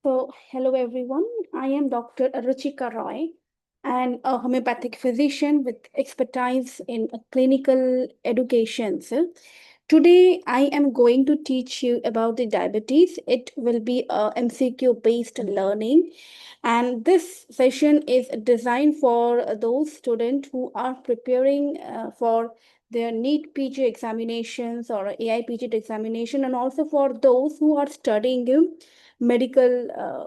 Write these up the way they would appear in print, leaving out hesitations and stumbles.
Hello everyone. I am Dr. Ruchika Roy, and a homeopathic physician with expertise in clinical education. Today, I am going to teach you about the diabetes. It will be a MCQ-based learning, and this session is designed for those students who are preparing for their NEET PG examinations or AIPG examination, and also for those who are studying medical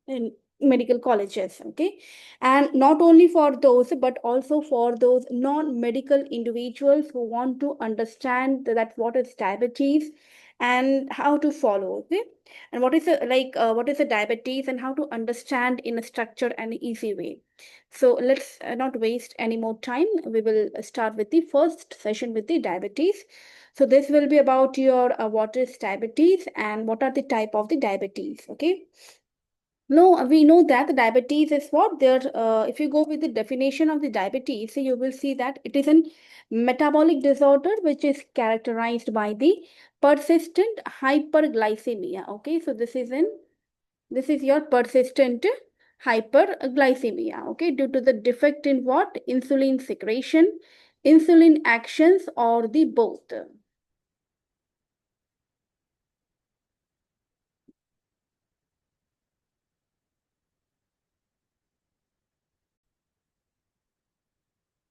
in medical colleges. Okay, and not only for those but also for those non-medical individuals who want to understand that what is diabetes and how to follow. Okay, and what is a diabetes and how to understand in a structured and easy way. So let's not waste any more time. We will start with the first session with the diabetes. So this will be about your what is diabetes and what are the type of the diabetes. Okay. No, we know that the diabetes is what there. If you go with the definition of the diabetes, you will see that it is a metabolic disorder which is characterized by the persistent hyperglycemia. Okay, so this is your persistent hyperglycemia. Okay, due to the defect in what insulin secretion, insulin actions, or the both.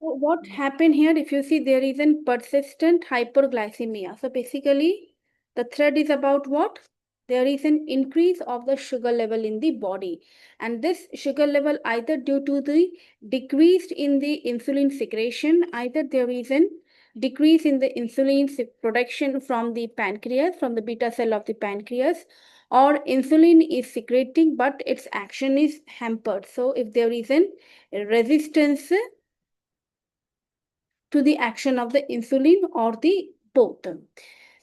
So what happened here, if you see, there is a persistent hyperglycemia. So basically, the thread is about what? There is an increase of the sugar level in the body. And this sugar level either due to the decreased in the insulin secretion, either there is an decrease in the insulin production from the pancreas, from the beta cell of the pancreas, or insulin is secreting, but its action is hampered. So if there is an resistance to the action of the insulin or the both.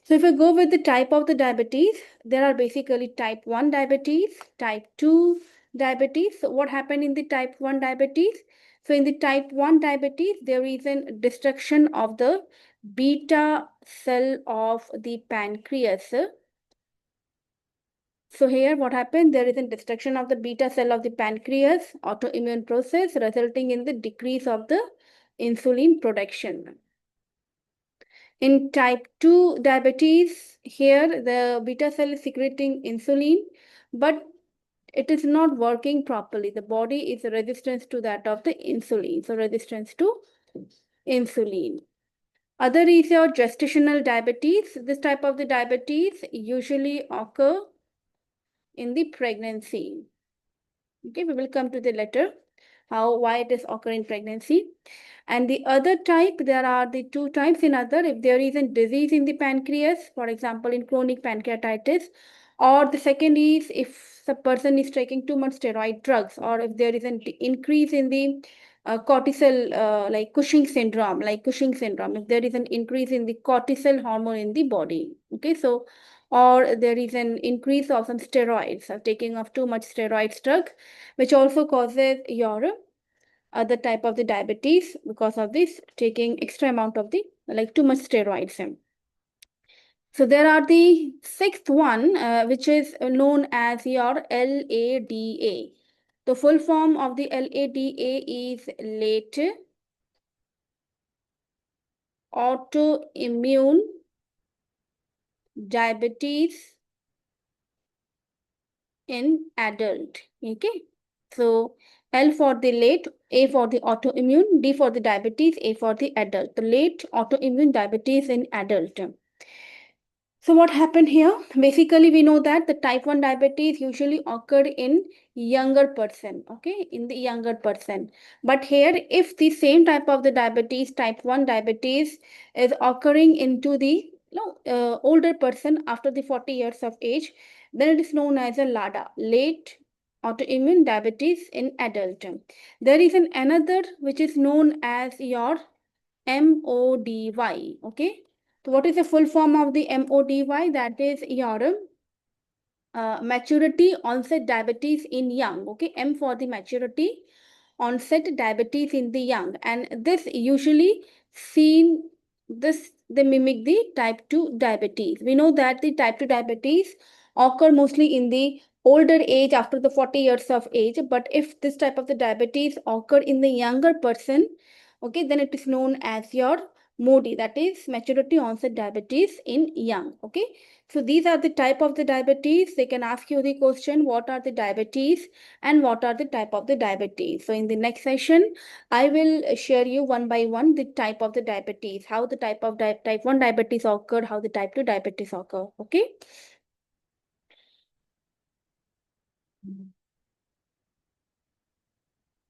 So if I go with the type of the diabetes, there are basically type 1 diabetes, type 2 diabetes. So what happened in the type 1 diabetes? So in the type 1 diabetes, there is a destruction of the beta cell of the pancreas. So here what happened? There is a destruction of the beta cell of the pancreas, autoimmune process resulting in the decrease of the insulin production. In type 2 diabetes, here the beta cell is secreting insulin, but it is not working properly. The body is resistant to that of the insulin. So resistance to insulin. Other is your gestational diabetes. This type of the diabetes usually occur in the pregnancy. Okay, we will come to the later why it is occurring in pregnancy. And the other type, there are the two types in other. If there is a disease in the pancreas, for example, in chronic pancreatitis, or the second is if the person is taking too much steroid drugs, or if there is an increase in the cortisol, like Cushing syndrome, if there is an increase in the cortisol hormone in the body. Okay, so or there is an increase of some steroids, taking of too much steroids drug, which also causes your other type of the diabetes because of this taking extra amount of the like too much steroids. So there are the sixth one, which is known as your LADA. The full form of the LADA is late autoimmune diabetes in adult. Okay. So L for the late, A for the autoimmune, D for the diabetes, A for the adult. The late autoimmune diabetes in adult. So what happened here? Basically, we know that the type 1 diabetes usually occurred in younger person, okay, in the younger person. But here, if the same type of the diabetes, type 1 diabetes, is occurring into the older person after the 40 years of age, then it is known as a LADA, late autoimmune diabetes in adult. There is another which is known as your MODY, okay. So what is the full form of the MODY? That is your maturity onset diabetes in young. Okay, M for the maturity onset diabetes in the young, and this usually seen this they mimic the type 2 diabetes. We know that the type 2 diabetes occur mostly in the older age, after the 40 years of age. But if this type of the diabetes occur in the younger person, okay, then it is known as your MODY, that is maturity onset diabetes in young. Okay, so these are the type of the diabetes. They can ask you the question, what are the diabetes and what are the type of the diabetes. So in the next session, I will share you one by one the type of the diabetes, how the type of type 1 diabetes occur, how the type 2 diabetes occur. Okay.